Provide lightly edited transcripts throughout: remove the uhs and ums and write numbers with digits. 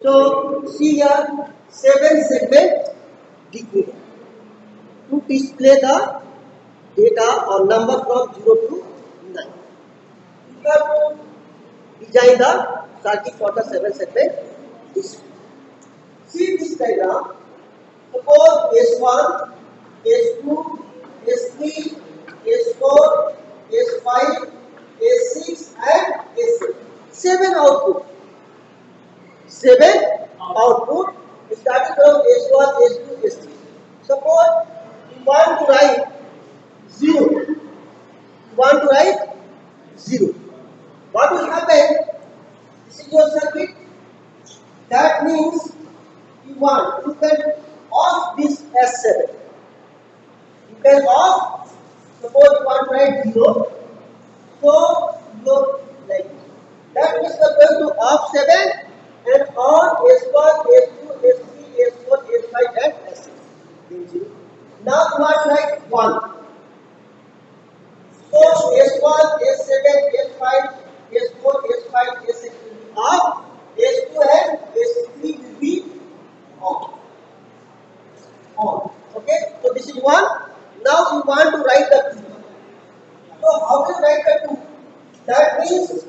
So see here 7 segment decoder to display the data or number from 0 to 9. You have to design the circuit for the 7 segment display. See this diagram. Suppose S1, S2, S3, S4, S5, S6 and S7. 7 output. 7 output starting from S1, S2, S3. Suppose you want to write 0. You want to write 0. What will happen? This is your circuit. That means you can off this S7. You can off, suppose you want to write 0. So you like this. That means you are going to off 7 and on S1, S2, S3, S4, S5 and S6. Now you want to write 1. So S1, S7, S5, S4, S5, S6 will be off. S2 and S3 will be on. Okay, so this is 1. Now you want to write the 2. So how can you write the 2? That means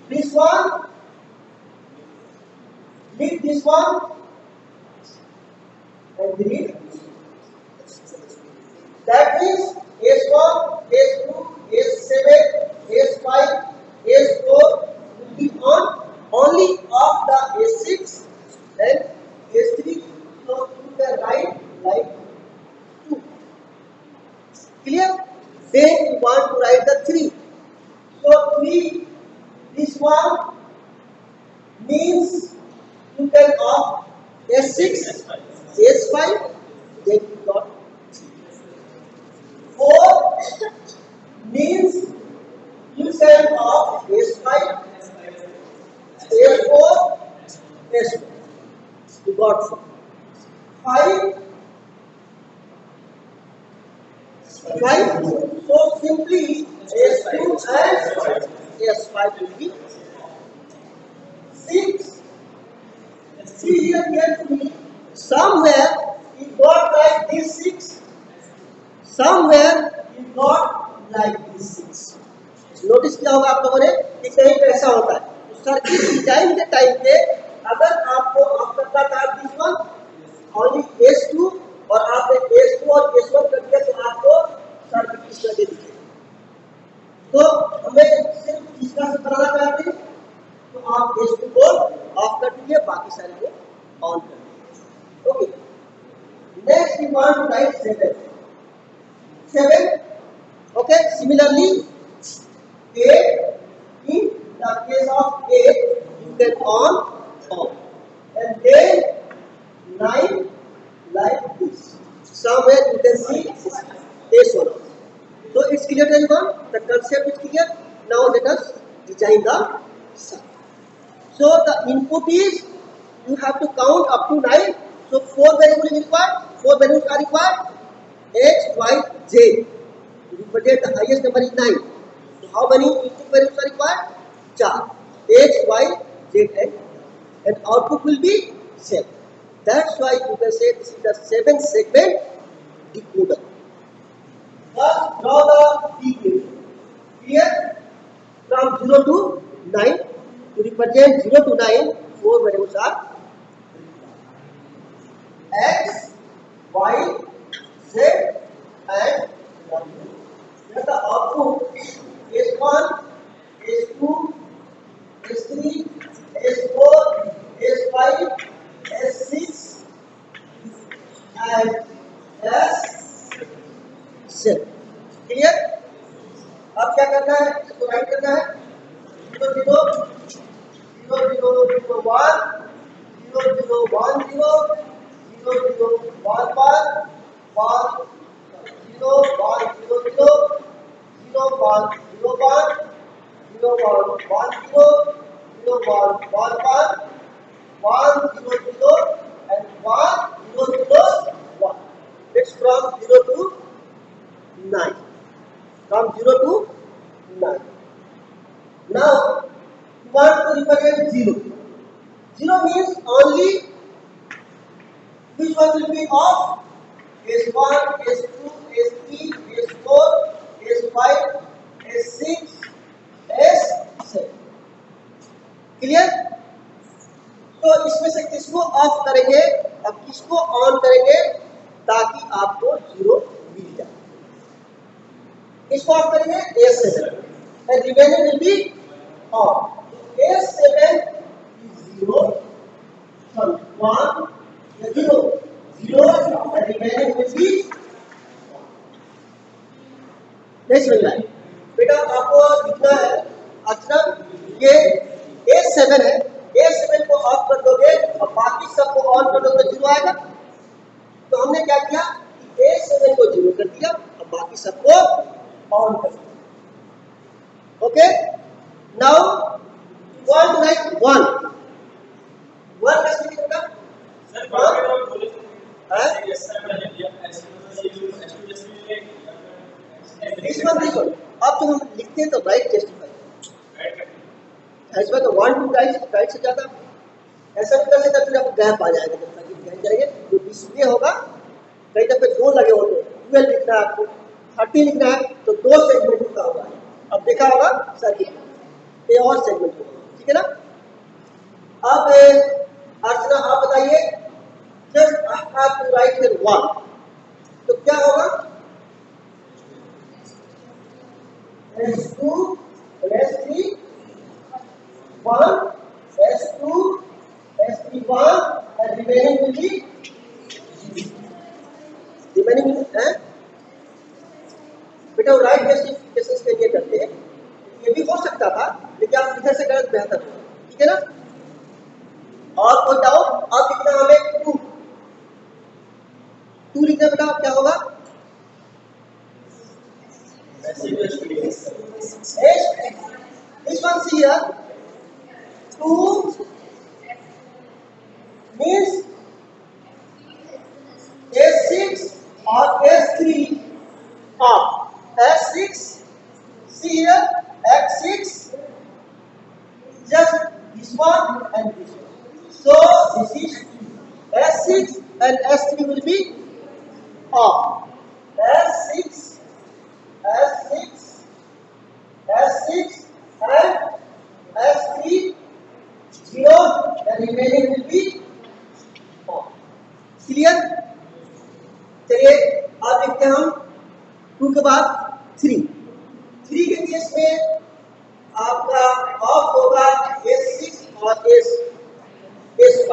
this one, leave this one and delete this one. That means S1, S2, S7, S5, S4 will be on only of the S6 and S3. So you can write like 2. Clear? Then you want to write the 3. So 3, this one means you can off S6, S5, then you got 4 means you can off S5, S4, S1. You got 4. 5. So simply S2 and S5 will be 6. See here carefully. Somewhere you got like this 6. Somewhere you got like this 6. Notice किया होगा आप लोगों ने कि कहीं पे ऐसा होता है. तो सर्किट डिजाइन के टाइम पे अगर आपको ऑफ करना था दिस वन ओनली S2 और आपने S2 और S1 कर दिया तो आपको सर्किट इस तरह दिखेगा. तो हमें सिर्फ इसका से बनाना चाहते हैं तो आप S2 को ऑफ कर दीजिए, बाकी सारे को ऑन कर दीजिए. Okay, next we want to write 7. Okay, similarly 8, in the case of 8 you can on and then 9 like this. Somewhere you can see this one. So it's clear to everyone. The concept is clear. Now let us design the circuit. So the input is you have to count up to 9. So 4 variables is required. 4 variables are required. X, Y, Z. To represent the highest number is 9. So how many input variables are required? 4. X, Y, Z and output will be 7. That's why you can say this is the 7 segment decoder. Now draw the decoder. Here from 0 to 9. To represent 0 to 9, 4 variables are X, Y, Z and W. Then the output is S1, S2, S3, S4, S5, S6 and S7. Clear? अब क्या करना है? इसको right करना है 0 0 0 0 0 1 0 0 1 0 0 0 1 1 1 0 1 0 0 0 1 0 1 0 1 1 0 0 1 1 1 1 0 0 and 1 0 0 1. It's from 0 to 9. From 0 to 9. Now you want to represent 0. Zero means only which one will be off? S1, S2, S3, S4, S5, S6, S7. Clear? तो इसमें से किसको ऑफ करेंगे, अब किसको ऑन करेंगे ताकि आपको जीरो मिल जाए? किसको ऑफ करेंगे? S7 and remaining will be on. S7 is 0, sorry 1, 0, 0 and remaining will be नहीं समझ में बेटा, आपको लिखना है अक्षर ये A7 है, A7 को ऑफ कर दोगे और बाकी सबको ऑन कर दोगे जीरो आएगा। तो हमने क्या किया कि A7 को जीरो कर दिया और बाकी सबको ऑन कर दिया। Okay, now one right one कैसे लिखेगा? दिस वन अब तो हम लिखते हैं तो राइट जस्टिफाई, ऐसे तो वन टू राइट से ज्यादा ऐसा भी कर सकते हैं, फिर आपको गैप आ जाएगा जब तक ध्यान करेंगे जो डिस्प्ले होगा। कई दफे दो लगे होते हैं, 12 लिखना है आपको 30 लिखना है तो दो सेगमेंट का होगा। अब देखा होगा सर्किट ये और सेगमेंट होगा, ठीक है ना? अब अर्चना आप बताइए, just I have to write here one, तो क्या होगा? S2 S3 1 S2 S3 1 and remaining will be बेटा राइट जस्टिफिकेशन के लिए करते हैं, ये भी हो सकता था लेकिन आप इधर से गलत बेहतर होगा, ठीक है ना? और कोई डाउट? अब लिखना हमें टू लिखना बेटा, क्या होगा? This one here 2 means S6 or S3 off. S6 see here X6 just this one and this one. So this is S6 and S3 will be off. S6 and S3 0 and remaining will be on. Clear? चलिए अब देखते हैं हम 2 के बाद 3 के case में आपका ऑफ होगा S6 और S5।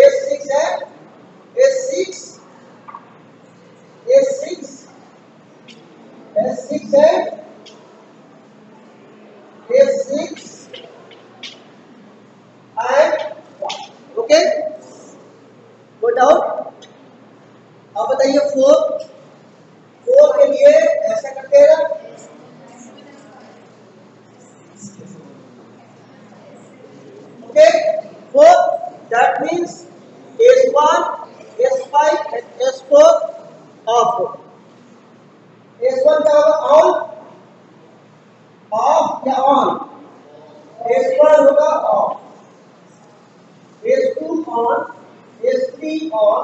S6 है S6 है S6 and 1। Okay, no doubt? आप बताइए 4 के लिए ऐसा करते हैं ना, okay 4 that means S1 S5 and S4 of. S1 क्या होगा? ऑफ या ऑन? S1 होगा of, S2 on, S3 on,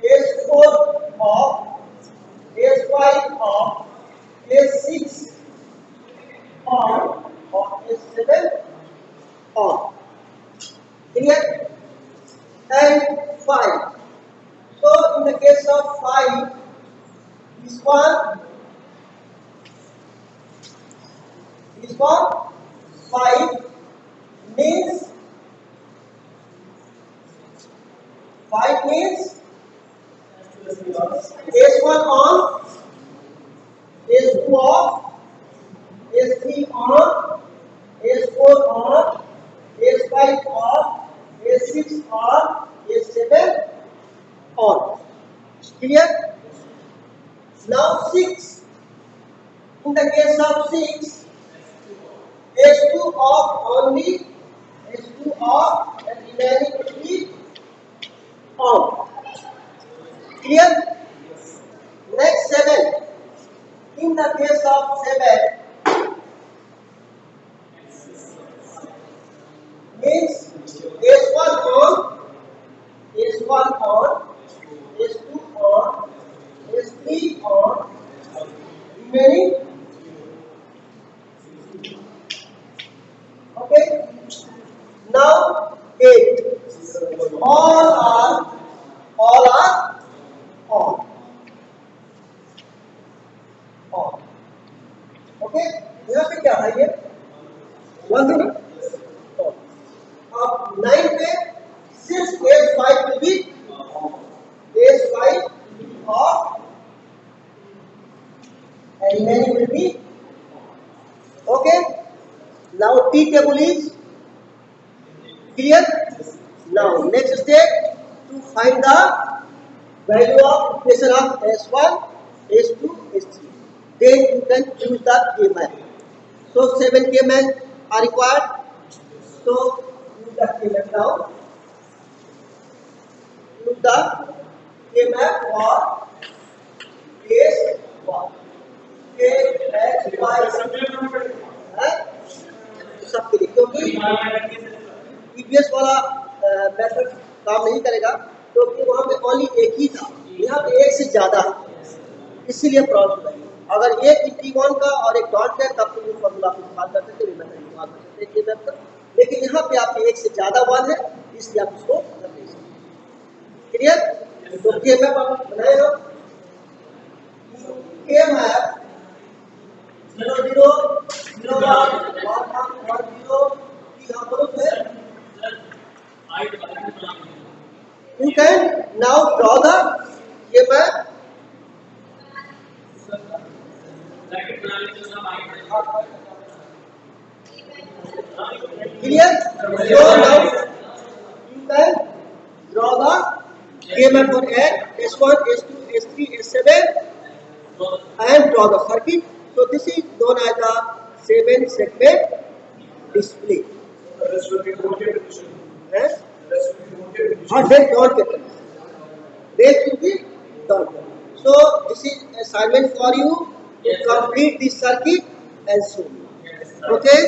S4 of, S5 of, S6 on और S7 on. Clear? And 5. So in the case of 5, this one 5 means S1 on, S2 off, S3 on, S4 on, S5 off, S6 on, S7 on. Clear? Now 6. In the case of 6, S2 off only, S2 off and remaining will be on. Clear? Next 7. In the case of 7, means 8. All are on. On. Okay, यहाँ पे क्या है ये 1 है ना। अब 9 पे सिर्फ S5 will be S5 off and remaining will be okay. Now T table is clear. Now next step to find the value of equation of S1, S2, S3. Then you can use the K map. So 7 K map are required. So use the K map now. Use the K map for case 1. K H Y है सबके लिए, क्योंकि previous वाला method काम नहीं करेगा, क्योंकि वहाँ पे ओनली एक ही था, यहाँ पे एक से ज़्यादा है, इसीलिए प्रॉब्लम है। अगर एक इंटीग्रल का और एक डॉट है तब तो ये फॉर्मूला आप इस्तेमाल कर सकते हैं, मेथड इस्तेमाल कर सकते हैं के मैप का, लेकिन यहाँ पे आपके एक से ज़्यादा वन है, इसलिए आप इसको कर नहीं सकते। क्लियर? तो के मैप आप बनाए हो, के मैप 0 0 0 1 1 0 यहाँ पर है। You can now draw the K map. Clear? So now you can draw the K map for S1, S2, S3, S7 and draw the circuit. So this is known as the 7 segment display. This will be voltage division. Yes? This will be voltage division. और then dot के तरफ base will be dot. So this is assignment for you to complete this circuit and so. Okay.